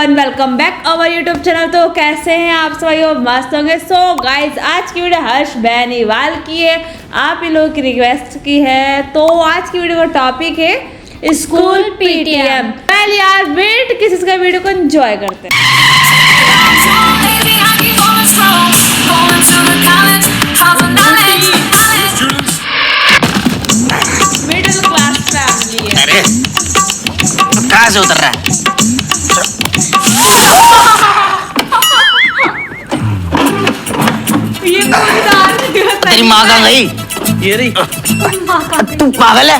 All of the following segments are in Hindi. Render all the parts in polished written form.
Everyone, welcome back our YouTube channel. तो कैसे हैं आप सभी? मस्त होंगे। सो गाइज, आज की वीडियो हर्ष बेनीवाल की है, आप ही लोगों की रिक्वेस्ट की है। तो आज की वीडियो का टॉपिक है स्कूल पीटीएम। पहले यार वेट किस इसका वीडियो को एंजॉय करते हैं। मिडिल क्लास फैमिली है। अरे कहाँ से उतर रहा है? तेरी माँ कहाँ गई? ये रही। तू पागल है?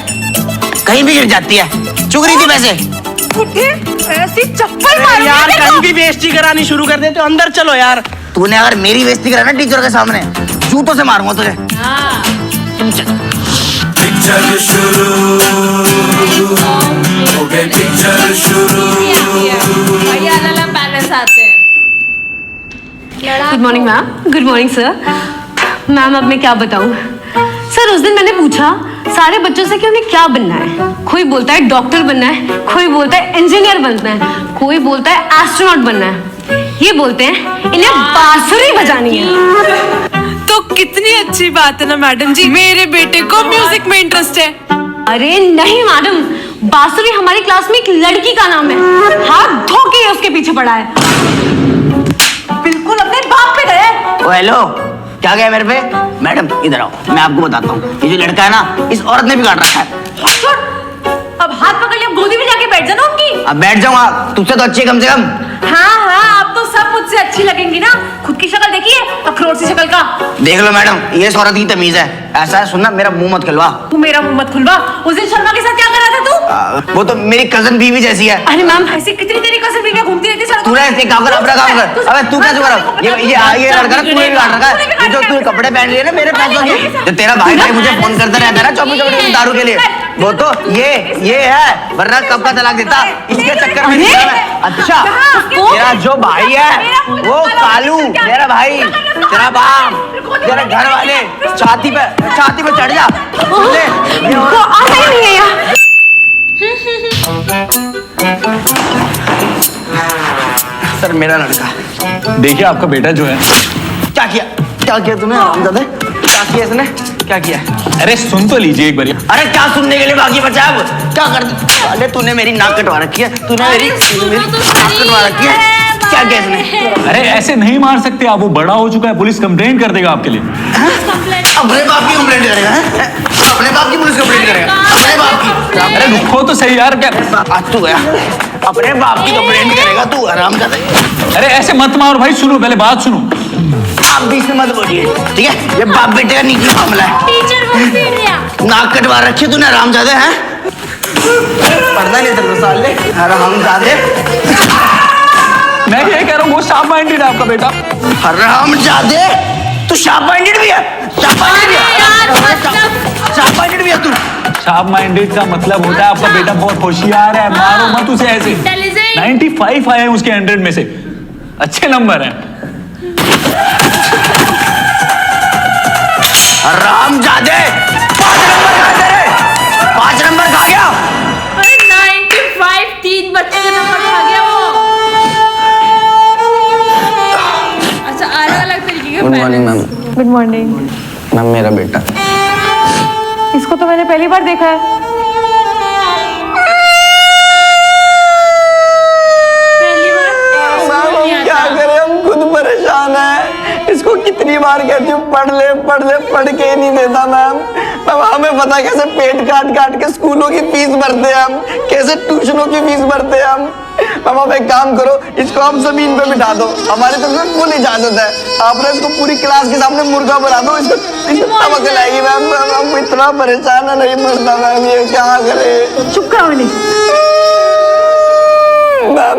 कहीं भी गिर जाती है। चुग रही थी वैसे। ऐसी चप्पल मारो यार कहीं भी बेइज्जती करानी शुरू कर देते हो। अंदर चलो यार। तूने अगर मेरी बेइज्जती करा ना टीचर के सामने, जूतों से मारूंगा तुझे। हाँ। तुम चल। पिक्चर शुरू हो गई, पिक्चर शुरू। भैया अलग पेरेंट्स आते हैं। Good morning ma'am. Good morning sir. Ma'am अब मैं क्या बताऊं सर, उस दिन मैंने पूछा सारे बच्चों से कि उन्हें क्या बनना है। कोई बोलता है डॉक्टर बनना है, कोई बोलता है इंजीनियर बनना है, कोई बोलता है एस्ट्रोनॉट बनना है, ये बोलते हैं इन्हें बांसुरी बजानी है। तो कितनी अच्छी बात है ना मैडम जी, मेरे बेटे को म्यूजिक में इंटरेस्ट है। अरे नहीं मैडम, बांसुरी हमारी क्लास में एक लड़की का नाम है, हाथ धो के उसके पीछे पड़ा है। बिल्कुल अपने बाप पे गए। ओ हेलो, क्या गया मेरे पे? मैडम इधर आओ, मैं आपको बताता हूँ। ये जो लड़का है ना, इस औरत ने बिगाड़ रखा है। छोड़, अब हाथ पकड़ लिया, गोदी में जाके बैठ जाना उनकी। अब बैठ जाऊंगा, तुझसे तो अच्छी है कम से कम। हाँ हाँ, आप तो सब मुझसे अच्छी लगेंगी ना। खुद की शक्ल देखिए, अखरोट सी शक्ल का। देख लो मैडम, ये इस औरत की तमीज है। ऐसा है, सुनना, मेरा मुंह मत खुलवा। तू मेरा मुंह मत खुलवा। उस दिन शर्मा के साथ क्या कर रहा था तू? वो तो मेरी कजन बीवी जैसी है। अरे मैम, ऐसी कितनी तेरी कजन बीवियां घूमती रहती सड़कों तू ऐसे काम कर, अपना काम कर। अबे तू क्या कर? ये लड़का ना तूने बिगाड़ रखा है। ये जो तू कपड़े पहन लिए ना मेरे पैसों के, जो तेरा भाई मुझे फोन करता रहता है ना 24 दारू के लिए, वो तो ये है, वरना कब का तलाक देता। इसके चक्कर में नहीं है। अच्छा, तेरा जो भाई है वो कालू, मेरा भाई, तेरा बाप, तेरे घर वाले छाती पे चढ़ जा। आता ही नहीं है यार। सर मेरा लड़का। देखिए आपका बेटा जो है। क्या किया तूने? क्या किया इसने? क्या किया? अरे सुन तो लीजिए एक बार। अरे क्या सुनने के लिए बाकी बचा है? अब क्या कर? अरे तूने मेरी नाक कटवा रखी है। तूने मेरी नाक कटवा रखी है। क्या किया इसने? अरे ऐसे नहीं मार सकते आप, वो बड़ा हो चुका है, पुलिस कंप्लेंट कर देगा आपके लिए। अपने बाप की कंप्लेंट करेगा? अपने बाप की पुलिस कंप्लेंट करेगा? अपने बाप की? अरे रुको तो सही यार। क्या आज तू गया, अपने बाप की कंप्लेंट करेगा तू? आराम कर। अरे ऐसे मत मारो भाई, सुनो पहले बात सुनो। आप बीच में मत बोलिए, ठीक है? ये बाप बेटे का निजी मामला है। टीचर वो पीट रहा। नाक कटवा रखी तूने, हरामजादे हैं। पढ़ना नहीं तेरे को साले, हरामजादे। मैं ये कह रहा हूँ वो शार्प माइंडेड है आपका बेटा। हरामजादे, तू शार्प माइंडेड भी है? शार्प माइंडेड भी है तू? शार्प माइंडेड का मतलब होता है आपका बेटा बहुत होशियार है। मारो मत उसे ऐसे। 95 आए हैं उसके 100 में से, अच्छे नंबर हैं। हरामजादे, 5 नंबर खा गया। अरे 95 3 बच्चे का नंबर खा गया वो। अच्छा, अलग अलग तरीके के। Good morning ma'am. Good morning ma'am मेरा बेटा। इसको तो मैंने पहली बार देखा है। क्या करें, हम खुद परेशान हैं। इसको कितनी बार कहती हूँ पढ़ के ही नहीं देता मैम। हमें पता कैसे पेट काट के स्कूलों की फीस भरते हैं हम, कैसे ट्यूशनों की फीस भरते हैं हम। मैम आप एक काम करो, इसको आप जमीन पे बिठा दो, हमारी तरफ से फुल इजाजत है। आपने इसको पूरी क्लास के सामने मुर्गा बना दो, इसको तवक लाएगी मैम। हम इतना परेशान है, नहीं मरता मैम, ये क्या करे? चुप करो नहीं। मैम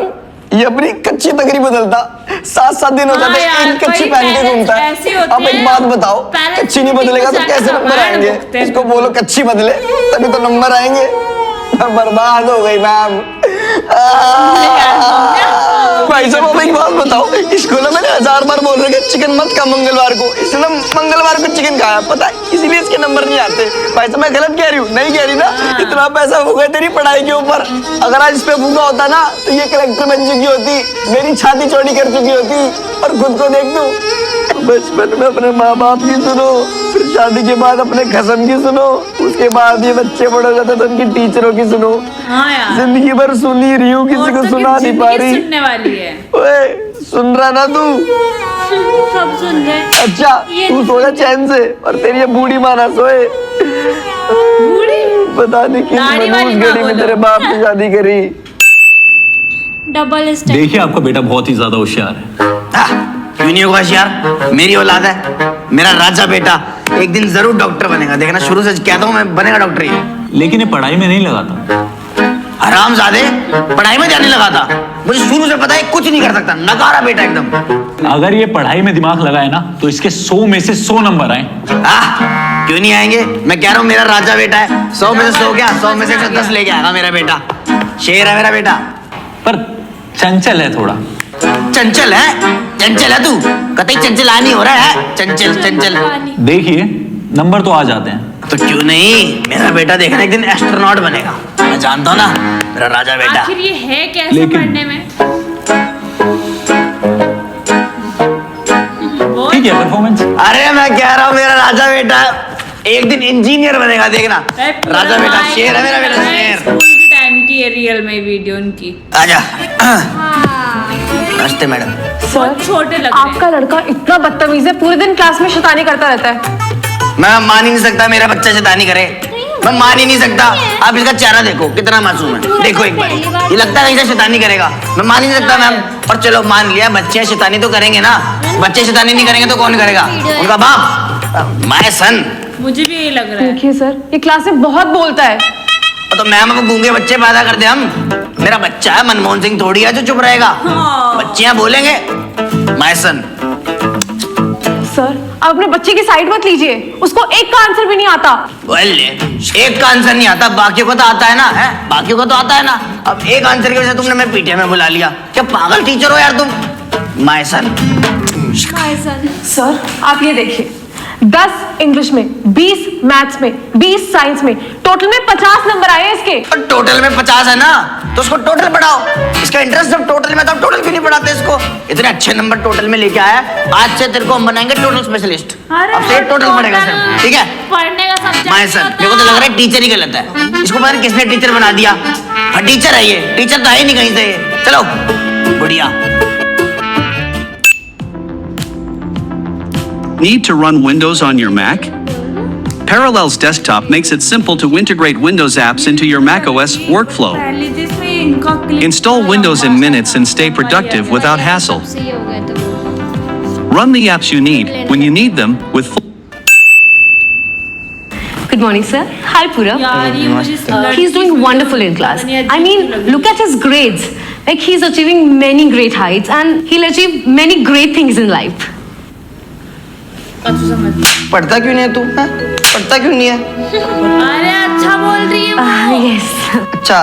ये अपनी कच्ची तकरी बदलता, 7 दिन हो जाते एक कच्ची पहन के घूमता है। अब एक बात बताओ, कच्ची नहीं बदलेगा तो कैसे नंबर आएंगे? इसको बोलो कच्ची बदले, तभी तो नंबर आएंगे। बर्बाद हो गई मैम। भाई साहब अब एक बात बताओ, बताओ, स्कूल में मैंने 1000 बार बोल रखा चिकन मत खा मंगलवार को, इसने मंगलवार को चिकन खाया, पता है इसीलिए इसके नंबर नहीं आते। भाई साहब मैं गलत कह रही हूँ? नहीं कह रही ना? इतना पैसा फूका तेरी पढ़ाई के ऊपर, अगर आज इस पे फूका होता ना तो ये कलेक्टर बन चुकी होती, मेरी छाती चौड़ी कर चुकी होती। और खुद को देख तू, बचपन में अपने माँ बाप की सुनो, फिर शादी के बाद अपने कसम की सुनो, उसके बाद ये बच्चे बड़े हो जाते तो उनकी टीचरों की सुनो। हाँ यार, जिंदगी भर सुन ही रही हूँ, किसी को सुना नहीं पा रही। सुनने वाली है। ओए सुन रहा ना तू? सब सुन रहे। अच्छा तू सो जा चैन से, और तेरी ये बूढ़ी माँ ना सोए। बूढ़ी? पता नहीं किस दाढ़ी वाली मनहूस माँ घड़ी में बोलो। तेरे बाप ने शादी करी। Double stand. देखिए आपका बेटा बहुत ही ज्यादा होशियार है। क्यों नहीं होगा होशियार? मेरी औलाद है, मेरा राजा बेटा एक दिन जरूर डॉक्टर बनेगा, देखना। शुरू से कहता हूँ मैं, बनेगा डॉक्टर ही। लेकिन ये पढ़ाई में नहीं लगाता। हरामजादे, पढ़ाई में जाने लगा था, मुझे शुरू से पता है कुछ नहीं कर सकता, नकारा बेटा एकदम। अगर ये पढ़ाई में दिमाग लगाए ना तो इसके 100 में से 100 नंबर आए। क्यों नहीं आएंगे? मैं कह रहा हूँ मेरा राजा बेटा है, 100 में से 100 क्या, 100 में से 110 लेके आएगा मेरा बेटा। शेर है मेरा बेटा। पर चंचल है थोड़ा। चंचल है? चंचल है तू? कतई चंचल आ नहीं हो रहा है, चंचल चंचल। देखिए नंबर तो आ जाते हैं। तो क्यों नहीं, मेरा बेटा देखना एक दिन एस्ट्रोनॉट बनेगा, मैं जानता हूँ ना मेरा राजा बेटा। आखिर ये है कैसे लेकिन- पढ़ने में? ठीक है परफॉर्मेंस। अरे मैं कह रहा हूँ मेरा राजा बेटा एक दिन इंजीनियर बनेगा, देखना। राजा बेटा शेर है मेरा बेटा, शेर। स्कूल के टाइम की है रियल में वीडियो उनकी। आजा। नमस्ते मैडम। बहुत छोटे लग रहे आपका लड़का इतना बदतमीज है, पूरे दिन क्लास में शैतानी करता रहता है। मैं मान ही नहीं सकता मेरा बच्चा शैतानी करे, मैं मान ही नहीं सकता। आप इसका चेहरा देखो कितना मासूम है, देखो एक बार, ये लगता है कहीं से शैतानी करेगा, मैं मान ही नहीं सकता मैम। और चलो मान लिया बच्चे शैतानी तो करेंगे ना, बच्चे शैतानी नहीं करेंगे तो कौन करेगा? उनका बाप, माय सन। मुझे भी यही लग रहा है। देखिए सर, ये क्लास में बहुत बोलता है। तो मैम अब गूंगे बच्चे पैदा कर दे हम? मेरा बच्चा है, मनमोहन सिंह थोड़ी है जो चुप रहेगा। बच्चियां बोलेंगे माय सन। सर आप अपने बच्चे की साइड मत लीजिए, उसको एक का आंसर भी नहीं आता। एक का आंसर नहीं आता, बाकियों को तो आता है ना, है? बाकियों को तो आता है ना। अब एक आंसर की वजह से तुमने मैं पीटीएम में बुला लिया, क्या पागल टीचर हो यार तुम? My son. सर आप ये देखिए, 10 इंग्लिश में, 20 मैथ्स में, 20 साइंस में, टोटल में 50 नंबर आए हैं इसके। और टोटल में 50 है ना, तो उसको टोटल पढ़ाओ। इसका इंटरेस्ट जब टोटल में था, टोटल क्यों नहीं पढ़ाते इसको? इतने अच्छे नंबर टोटल में लेके आया, आज से तेरे को हम बनाएंगे टोटल स्पेशलिस्ट। अब से टोटल पढ़ेगा सर, ठीक है? पढ़ने का सब्जेक्ट माय सन, मेरे को तो लग रहा है टीचर ही गलत है, इसको पता नहीं किसने टीचर बना दिया। टीचर है ये, टीचर तो है ही नहीं कहीं से ये। चलो बढ़िया। Need to run Windows on your Mac? Parallels Desktop makes it simple to integrate Windows apps into your macOS workflow. Install Windows in minutes and stay productive without hassle. Run the apps you need when you need them with full. Good morning, sir. Hi, Pura. यार ये मुझे He's doing wonderful in class. I mean, look at his grades. Like he's achieving many great heights, and he'll achieve many great things in life. पढ़ता क्यों नहीं है तू? हाँ? पढ़ता क्यों नहीं है? अरे अच्छा बोल रही है वो। Yes. अच्छा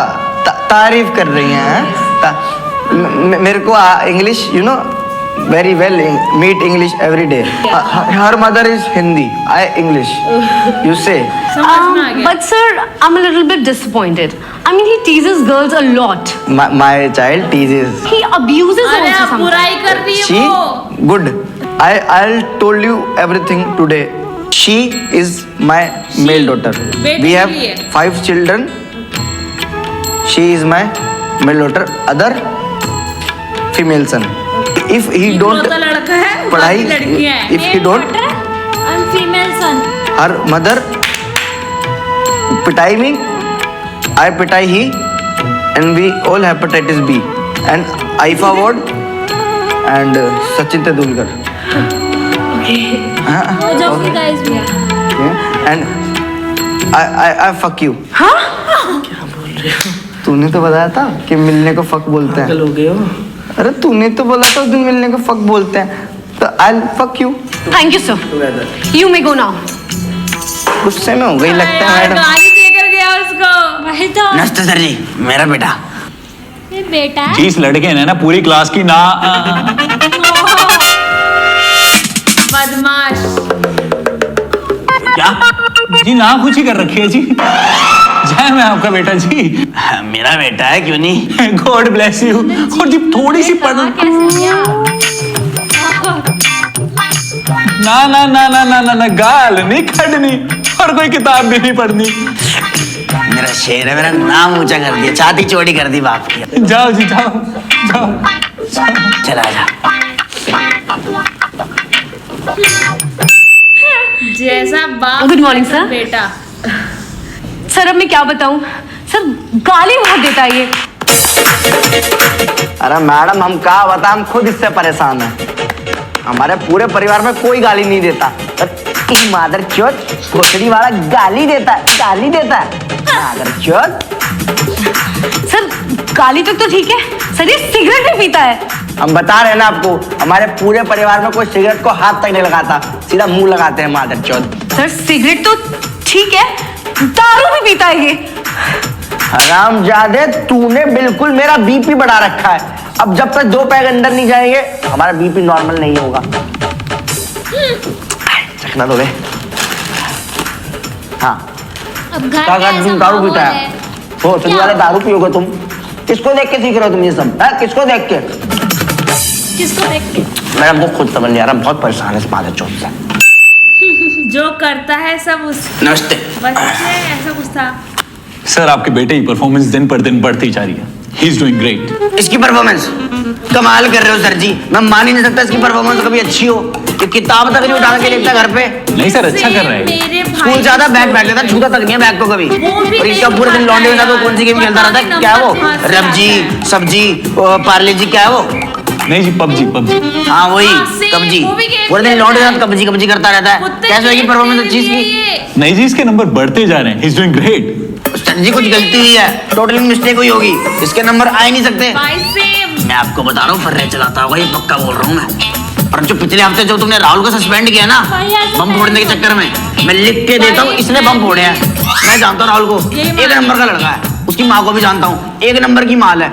तारीफ कर रही हैं? मेरे को English you know very well, meet English every day. Her mother is Hindi, I English, you say. समझ में आ गया। But sir, I'm a little bit disappointed. I mean, he teases girls a lot. My child teases. He abuses अरे also अब sometimes. बुराई कर रही है She वो। good. I'll told you everything today. She is my male daughter. बेटी We have के लिए। 5 children. She is my male daughter. Other female son. If he don't इकलौता लड़का है, पढ़ाई, बाकी लड़कियां हैं। if he don't, female son. her mother पिटाई me, I पिटाई he, and we all hepatitis B and Aifa Ward and Sachin Tendulkar. हो जाओ फिर guys भी। And I fuck you. तूने तो बताया था कि मिलने को फक बोलते हैं। अरे तूने तो बोला था उस दिन मिलने को फक बोलते हैं, तो I'll fuck you. Thank you, sir. You may go now. गुस्से में हो गई लगता है यार मैडम। गाली देकर गया उसको। वही तो। नमस्ते सर जी, मेरा बेटा। ये बेटा है? जी इस लड़के ने ना पूरी क्लास की ना बदमाश। क्या जी ना कुछ ही कर रखी है जी। जय मैं आपका बेटा जी। मेरा बेटा है क्यों नहीं? God bless you. और जी थोड़ी सी पढ़ ना ना ना ना ना ना ना गाल नहीं खड़नी और कोई किताब भी नहीं पढ़नी। मेरा शेर है, मेरा नाम ऊंचा कर दिया, छाती चौड़ी कर दी बाप की। जाओ जी जाओ जाओ। चला जा। जैसा बाप Good morning, वैसा sir. बेटा। सर अब मैं क्या बताऊं, सर गाली बहुत देता है ये। अरे मैडम हम क्या बता, हम खुद इससे परेशान हैं। हमारे पूरे परिवार में कोई गाली नहीं देता, मादर चोट घोसड़ी वाला गाली देता है, गाली देता है मादर चोट। सर गाली तक तो ठीक है, सर ये सिगरेट भी पीता है। हम बता रहे हैं ना आपको, हमारे पूरे परिवार में कोई सिगरेट को हाथ तक नहीं लगाता, सीधा मुंह लगाते हैं मादर चोट। सर सिगरेट तो ठीक है, दारू भी पीता है ये। हरामजादे, तूने बिल्कुल मेरा बीपी बढ़ा रखा है। अब जब तक 2 पैग अंदर नहीं जाएंगे हमारा बीपी नॉर्मल नहीं होगा। चखना दो बे। हाँ अब घर क्या में ऐसा दारू माहौल पीता है? हो चलिए वाले दारू पियोगे तुम? किसको देख के सीख रहे हो तुम ये सब? है किसको देख के? किसको देख के? मैं हमको खुद समझ नहीं आ रहा, बहुत परेशान है इस मादर चोट से। जो करता है सब उस नमस्ते। बच्चे ऐसा कुछ था। सर आपके बेटे की परफॉर्मेंस दिन पर दिन बढ़ती जा रही है। ही इज डूइंग ग्रेट। इसकी परफॉर्मेंस कमाल कर रहे हो सर जी। मैं मान ही नहीं सकता इसकी परफॉर्मेंस कभी अच्छी हो। कि किताब तक नहीं उठा के लिखता घर पे। नहीं सर अच्छा कर रहा है। मेरे भाई स्कूल ज्यादा बैग बैठ लेता, छूता तक नहीं है बैग को कभी। वो भी और इसका नहीं पूरे दिन उठाता लौंडे के साथ वो यार। कौन सी गेम खेलता रहता है? क्या है वो? नंबर कहाँ से रबजी, सब्जी, पार्ले जी, क्या है वो? नहीं जी पबजी पबजी। हाँ वही हाँ, same, कब्जी। वो भी game पूरे दिन खेलता लौंडे के है। साथ कब्जी कब्जी करता रहता है। कुत्ते कैसे होगी game परफॉर्मेंस खेल अच्छी रही है इसकी? ये। नहीं जी इसके नंबर बढ़ते जा रहे हैं। He is doing great. Sir ji कुछ गलती हुई है, टोटली मिस्टेक हुई होगी, इसके नंबर आ ही नहीं सकते। भाई सेम। मैं आपको बता रहा हूँ फर्रे चलाता होगा ये, पक्का बोल रहा हूँ मैं। और जो पिछले हफ्ते जो तुमने राहुल को सस्पेंड किया ना बम फोड़ने के चक्कर में, मैं लिख के देता हूँ इसने बम फोड़े हैं। मैं जानता हूँ राहुल को, एक नंबर का लड़का है। उसकी माँ को भी जानता हूँ, एक नंबर की माँ है,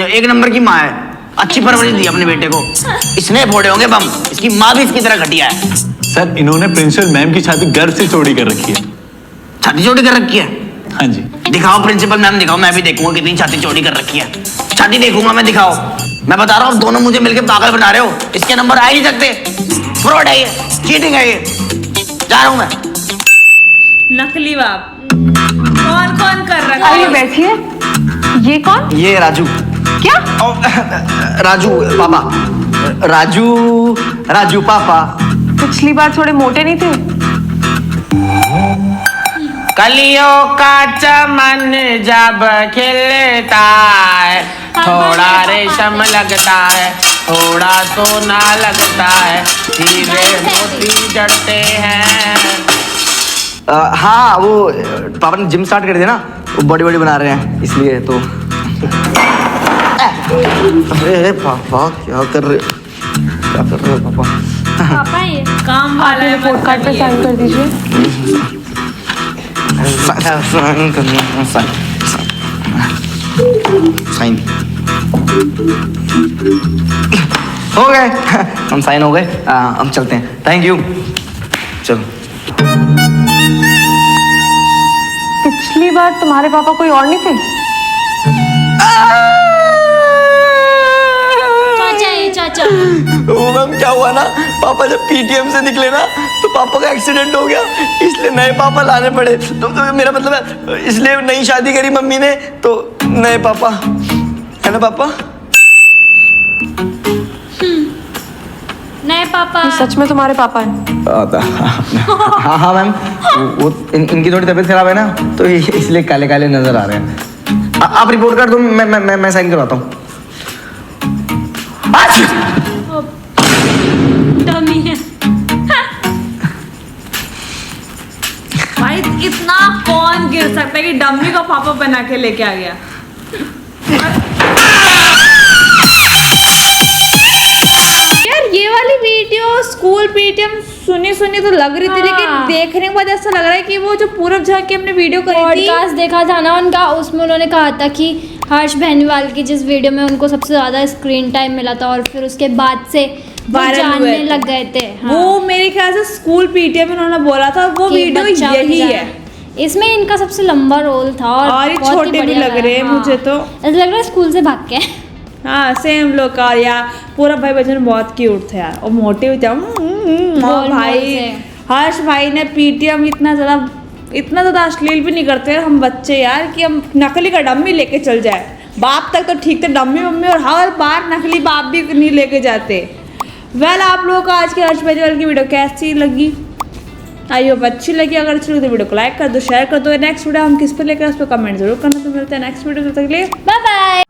एक नंबर की माँ है। अच्छी परवरिश दी अपने बेटे को। इसने फोड़े होंगे बम, इसकी माँ भी इसकी तरह घटिया है। सर इन्होंने प्रिंसिपल मैम की छाती गर्व से चौड़ी कर रखी है। छाती चौड़ी कर रखी है? हाँ जी। दिखाओ प्रिंसिपल मैम, दिखाओ, मैं भी देखूंगा कितनी छाती चौड़ी कर रखी है। छाती देखूंगा मैं, दिखाओ। मैं बता रहा हूँ दोनों मुझे मिलकर पागल बना रहे हो। इसके नंबर आ ही नहीं सकते। फ्रॉड है ये, चीटिंग है ये। जा रहा हूँ मैं। नकली बाप। कौन कौन कर रहा आइए है? बैठिए। ये कौन? ये राजू। क्या? राजू पापा। राजू राजू पापा। पिछली बार थोड़े मोटे नहीं थे? कलियों का चमन जब खिलता है, थोड़ा रेशम लगता है, थोड़ा सोना लगता है, हीरे मोती जड़ते हैं। हाँ वो पापा ने जिम स्टार्ट कर दिया ना, वो बॉडी बॉडी बना रहे हैं इसलिए तो। अरे पापा क्या कर रहे हो पापा? पापा ये काम वाला है, रिपोर्ट कार्ड पे साइन कर दीजिए। साइन हो गए। हम साइन हो गए, हम चलते हैं। Thank you. चलो। पिछली बार तुम्हारे पापा कोई और नहीं थे? चाचा ये चाचा। वो मैम क्या हुआ ना, पापा जब पीटीएम से निकले ना तो पापा का एक्सीडेंट हो गया, इसलिए नए पापा लाने पड़े। तो मेरा मतलब है इसलिए नई शादी करी मम्मी ने, तो नए पापा है ना पापा। नए पापा। ये सच में तुम्हारे पापा हैं? हाँ हाँ मैम, वो इनकी थोड़ी तबीयत खराब है ना, तो इसलिए काले काले नजर आ रहे हैं। आप रिपोर्ट कर दो, मैं साइन करवाता हूँ। डमी है। भाई इतना कौन गिर सकता है कि डम्मी को पापा बना के लेके आ गया? यार ये वाली वीडियो स्कूल पीटीएम सुनी सुनी तो लग रही थी, लेकिन देखने के बाद ऐसा लग रहा है कि वो जो पूरब झा की हमने वीडियो करी थी, पॉडकास्ट देखा था ना उनका, उसमें उन्होंने कहा था कि हर्ष बेनीवाल की, जिस वीडियो में उनको सबसे ज़्यादा स्क्रीन टाइम मिला था और फिर उसके बाद से वो वायरल हुए जानने थे। लग गए थे। वो मेरे ख्याल से स्कूल पीटीएम में उन्होंने बोला था, वो कि वीडियो बच्चा यही बन है। जाए। इसमें इनका सबसे लंबा रोल था और ये बहुत ही छोटे भी बढ़िया लग गाया। रहे हैं मुझे तो। ऐसा लग रहा है स्कूल से भाग के। हाँ सेम लोग का यार, पूरा भाई बच्चन बहुत क्यूट थे यार, और मोटे भी थे। बोल भाई से। हर्ष भाई ने पीटीएम इतना ज़्यादा अश्लील भी नहीं करते हम बच्चे यार, कि हम नकली का डम्मी लेके चल जाए। बाप तक तो ठीक थे, डम्मी मम्मी और हर बार नकली बाप भी नहीं लेके जाते। वेल आप लोगों को आज की हर्ष बेनीवाल की वीडियो कैसी लगी? आई होप अच्छी लगी। अगर अच्छी लगी तो वीडियो को लाइक कर दो, शेयर कर दो। नेक्स्ट वीडियो हम किस पे लेकर उस पर कमेंट जरूर करना। तो मिलते हैं नेक्स्ट वीडियो, तब तक के लिए बाय बाय।